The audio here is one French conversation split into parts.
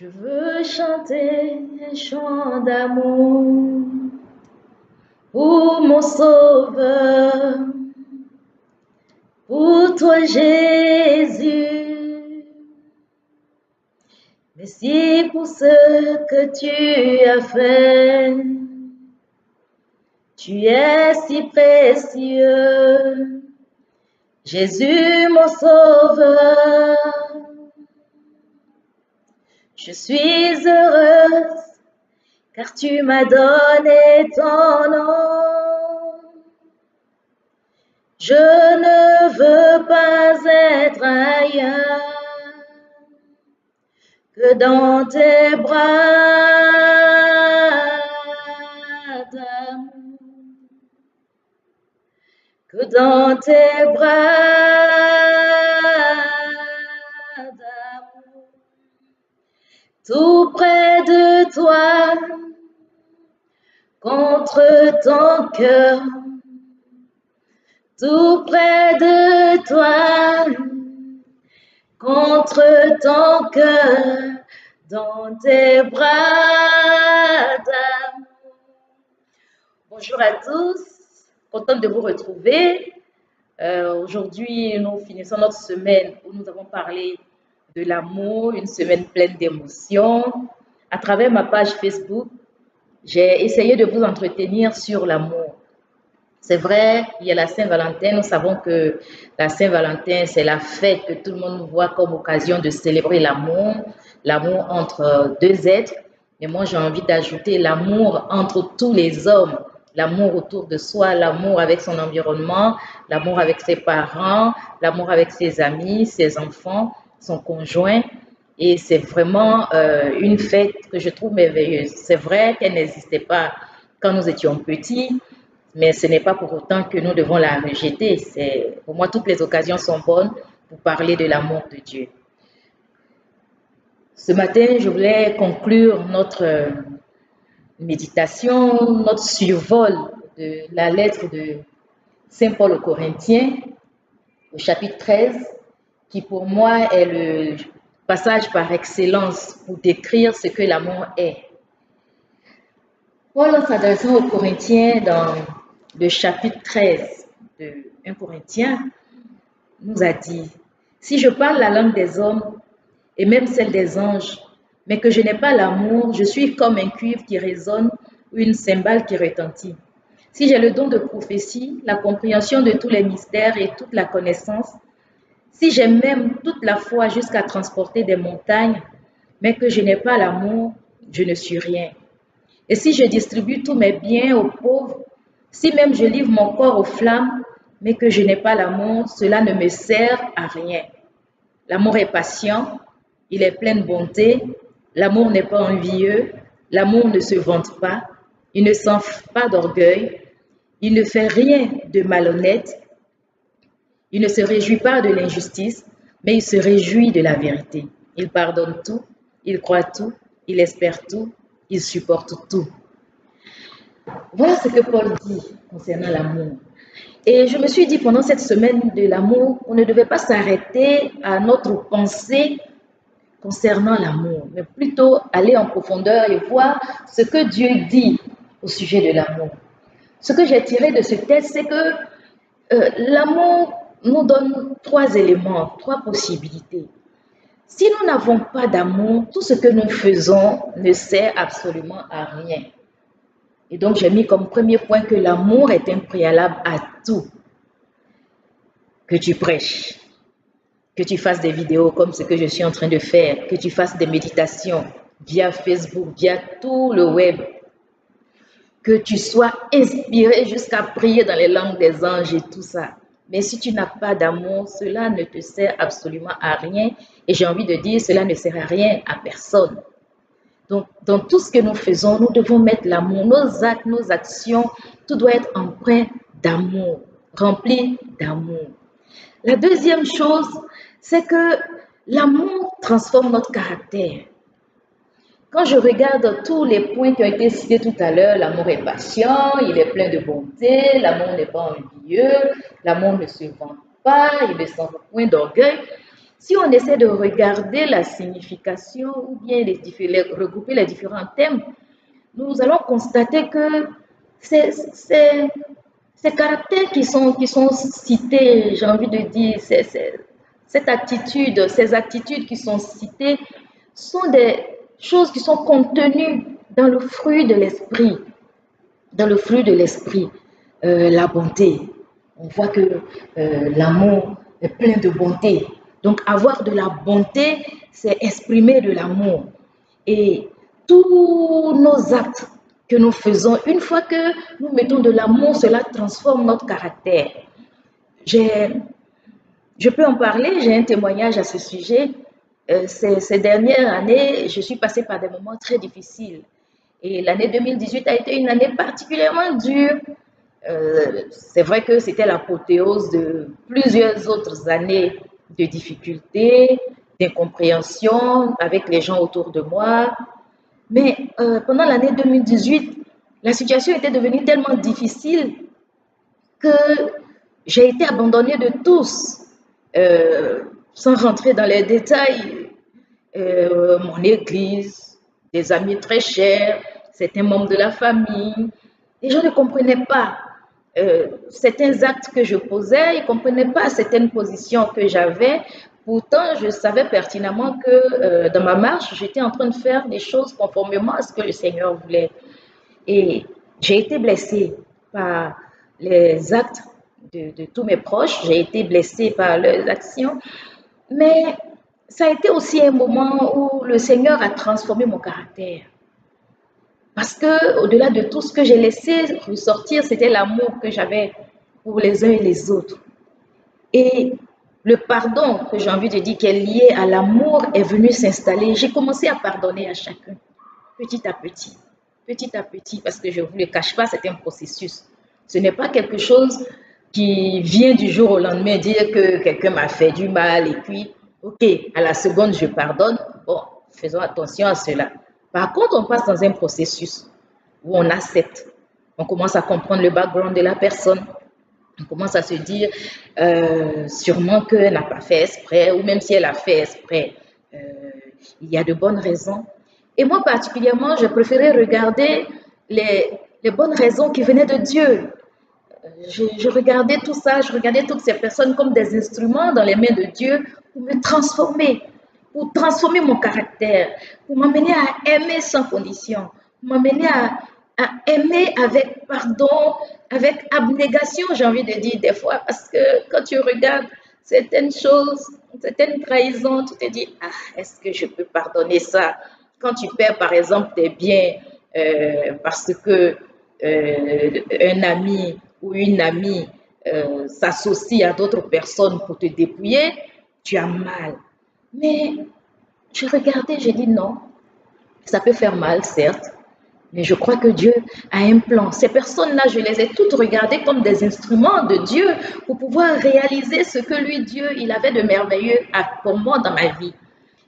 Je veux chanter un chant d'amour pour mon sauveur, pour toi Jésus. Merci pour ce que tu as fait. Tu es si précieux, Jésus mon sauveur. Je suis heureuse car tu m'as donné ton nom. Je ne veux pas être ailleurs que dans tes bras d'amour, que dans tes bras d'amour, tout près de toi, contre ton cœur, tout près de toi, contre ton cœur, dans tes bras d'amour. Bonjour à tous, contente de vous retrouver. Aujourd'hui, nous finissons notre semaine où nous avons parlé de l'amour, une semaine pleine d'émotions. À travers ma page Facebook, j'ai essayé de vous entretenir sur l'amour. C'est vrai, il y a la Saint-Valentin. Nous savons que la Saint-Valentin, c'est la fête que tout le monde voit comme occasion de célébrer l'amour entre deux êtres. Mais moi, j'ai envie d'ajouter l'amour entre tous les hommes, l'amour autour de soi, l'amour avec son environnement, l'amour avec ses parents, l'amour avec ses amis, ses enfants, son conjoint. Et c'est vraiment une fête que je trouve merveilleuse. C'est vrai qu'elle n'existait pas quand nous étions petits, mais ce n'est pas pour autant que nous devons la rejeter. Pour moi, toutes les occasions sont bonnes pour parler de l'amour de Dieu. Ce matin, je voulais conclure notre méditation, notre survol de la lettre de Saint Paul aux Corinthiens, au chapitre 13, qui pour moi est le passage par excellence pour décrire ce que l'amour est. Paul, en s'adressant aux Corinthiens dans le chapitre 13 de 1 Corinthiens, nous a dit, « Si je parle la langue des hommes et même celle des anges, mais que je n'ai pas l'amour, je suis comme un cuivre qui résonne ou une cymbale qui retentit. Si j'ai le don de prophétie, la compréhension de tous les mystères et toute la connaissance, si j'ai même toute la foi jusqu'à transporter des montagnes, mais que je n'ai pas l'amour, je ne suis rien. Et si je distribue tous mes biens aux pauvres, si même je livre mon corps aux flammes, mais que je n'ai pas l'amour, cela ne me sert à rien. L'amour est patient, il est plein de bonté, l'amour n'est pas envieux, l'amour ne se vante pas, il ne s'enfle pas d'orgueil, il ne fait rien de malhonnête, il ne se réjouit pas de l'injustice, mais il se réjouit de la vérité. Il pardonne tout, il croit tout, il espère tout, il supporte tout. » Voilà ce que Paul dit concernant l'amour. Et je me suis dit pendant cette semaine de l'amour, on ne devait pas s'arrêter à notre pensée concernant l'amour, mais plutôt aller en profondeur et voir ce que Dieu dit au sujet de l'amour. Ce que j'ai tiré de ce texte, c'est que l'amour nous donne trois éléments, trois possibilités. Si nous n'avons pas d'amour, tout ce que nous faisons ne sert absolument à rien. Et donc, j'ai mis comme premier point que l'amour est un préalable à tout. Que tu prêches, que tu fasses des vidéos comme ce que je suis en train de faire, que tu fasses des méditations via Facebook, via tout le web, que tu sois inspiré jusqu'à prier dans les langues des anges et tout ça. Mais si tu n'as pas d'amour, cela ne te sert absolument à rien. Et j'ai envie de dire, cela ne sert à rien à personne. Donc, dans tout ce que nous faisons, nous devons mettre l'amour. Nos actes, nos actions, tout doit être empreint d'amour, rempli d'amour. La deuxième chose, c'est que l'amour transforme notre caractère. Quand je regarde tous les points qui ont été cités tout à l'heure, l'amour est patient, il est plein de bonté, l'amour n'est pas envieux, l'amour ne se vante pas, il ne sent point d'orgueil. Si on essaie de regarder la signification ou bien regrouper les différents thèmes, nous allons constater que ces caractères qui sont cités, j'ai envie de dire, ces attitudes qui sont citées sont des choses qui sont contenues dans le fruit de l'esprit. Dans le fruit de l'esprit, la bonté. On voit que l'amour est plein de bonté. Donc, avoir de la bonté, c'est exprimer de l'amour. Et tous nos actes que nous faisons, une fois que nous mettons de l'amour, cela transforme notre caractère. Je peux en parler, j'ai un témoignage à ce sujet. Ces dernières années, je suis passée par des moments très difficiles. Et l'année 2018 a été une année particulièrement dure. C'est vrai que c'était l'apothéose de plusieurs autres années de difficultés, d'incompréhension avec les gens autour de moi. Mais pendant l'année 2018, la situation était devenue tellement difficile que j'ai été abandonnée de tous. Sans rentrer dans les détails, mon église, des amis très chers, certains membres de la famille, et je ne comprenais pas certains actes que je posais, ils ne comprenaient pas certaines positions que j'avais. Pourtant, je savais pertinemment que dans ma marche, j'étais en train de faire des choses conformément à ce que le Seigneur voulait. Et j'ai été blessée par les actes de tous mes proches, j'ai été blessée par leurs actions, mais ça a été aussi un moment où le Seigneur a transformé mon caractère. Parce que au-delà de tout ce que j'ai laissé ressortir, c'était l'amour que j'avais pour les uns et les autres. Et le pardon que j'ai envie de dire qui est lié à l'amour est venu s'installer. J'ai commencé à pardonner à chacun, petit à petit, parce que je ne vous le cache pas, c'est un processus. Ce n'est pas quelque chose qui vient du jour au lendemain dire que quelqu'un m'a fait du mal et puis, ok, à la seconde, je pardonne. Bon, faisons attention à cela. Par contre, on passe dans un processus où on accepte. On commence à comprendre le background de la personne. On commence à se dire sûrement qu'elle n'a pas fait exprès, ou même si elle a fait exprès, il y a de bonnes raisons. Et moi particulièrement, je préférais regarder les bonnes raisons qui venaient de Dieu. Je regardais tout ça, je regardais toutes ces personnes comme des instruments dans les mains de Dieu pour me transformer, pour transformer mon caractère, pour m'amener à aimer sans condition, pour m'amener à aimer avec pardon, avec abnégation, j'ai envie de dire des fois, parce que quand tu regardes certaines choses, certaines trahisons, tu te dis, ah, est-ce que je peux pardonner ça? Quand tu perds, par exemple, tes biens parce que un ami ou une amie s'associe à d'autres personnes pour te dépouiller, tu as mal. Mais je regardais, j'ai dit non, ça peut faire mal, certes, mais je crois que Dieu a un plan. Ces personnes-là, je les ai toutes regardées comme des instruments de Dieu pour pouvoir réaliser ce que lui, Dieu, il avait de merveilleux pour moi dans ma vie.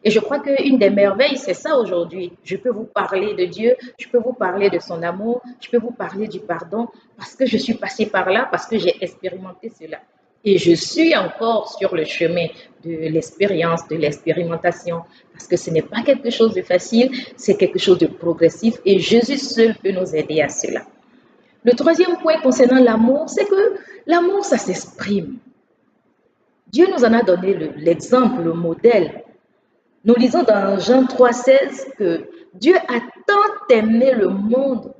Et je crois qu'une des merveilles, c'est ça aujourd'hui. Je peux vous parler de Dieu, je peux vous parler de son amour, je peux vous parler du pardon, parce que je suis passée par là, parce que j'ai expérimenté cela. Et je suis encore sur le chemin de l'expérience, de l'expérimentation, parce que ce n'est pas quelque chose de facile, c'est quelque chose de progressif, et Jésus seul peut nous aider à cela. Le troisième point concernant l'amour, c'est que l'amour, ça s'exprime. Dieu nous en a donné l'exemple, le modèle. Nous lisons dans Jean 3,16 que Dieu a tant aimé le monde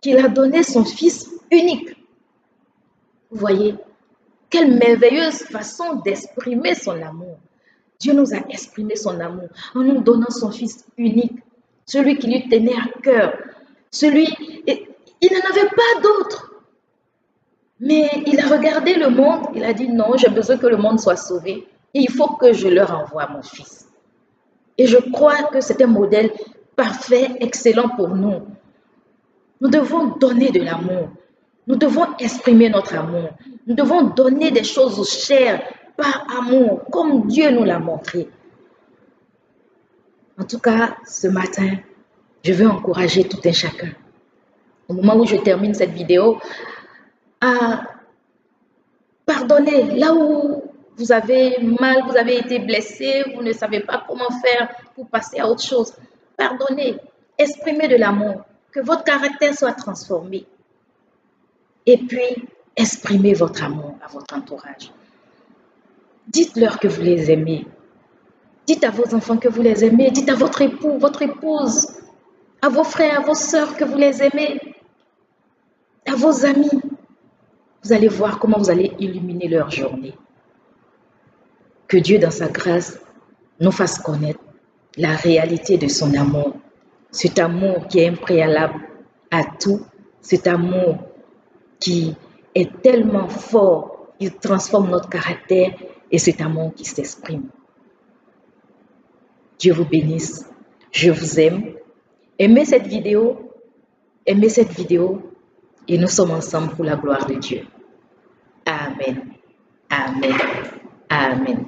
qu'il a donné son Fils unique. Vous voyez, quelle merveilleuse façon d'exprimer son amour. Dieu nous a exprimé son amour en nous donnant son Fils unique, celui qui lui tenait à cœur, il n'en avait pas d'autre. Mais il a regardé le monde, il a dit non, j'ai besoin que le monde soit sauvé et il faut que je leur envoie mon Fils. Et je crois que c'est un modèle parfait, excellent pour nous. Nous devons donner de l'amour. Nous devons exprimer notre amour. Nous devons donner des choses aux chers par amour, comme Dieu nous l'a montré. En tout cas, ce matin, je veux encourager tout un chacun, au moment où je termine cette vidéo, à pardonner là où vous avez mal, vous avez été blessé, vous ne savez pas comment faire pour passer à autre chose. Pardonnez, exprimez de l'amour, que votre caractère soit transformé. Et puis, exprimez votre amour à votre entourage. Dites-leur que vous les aimez. Dites à vos enfants que vous les aimez. Dites à votre époux, votre épouse, à vos frères, à vos sœurs que vous les aimez, à vos amis. Vous allez voir comment vous allez illuminer leur journée. Que Dieu, dans sa grâce, nous fasse connaître la réalité de son amour. Cet amour qui est impréalable à tout, cet amour qui est tellement fort, il transforme notre caractère et cet amour qui s'exprime. Dieu vous bénisse. Je vous aime. Aimez cette vidéo et nous sommes ensemble pour la gloire de Dieu. Amen. Amen. Amen.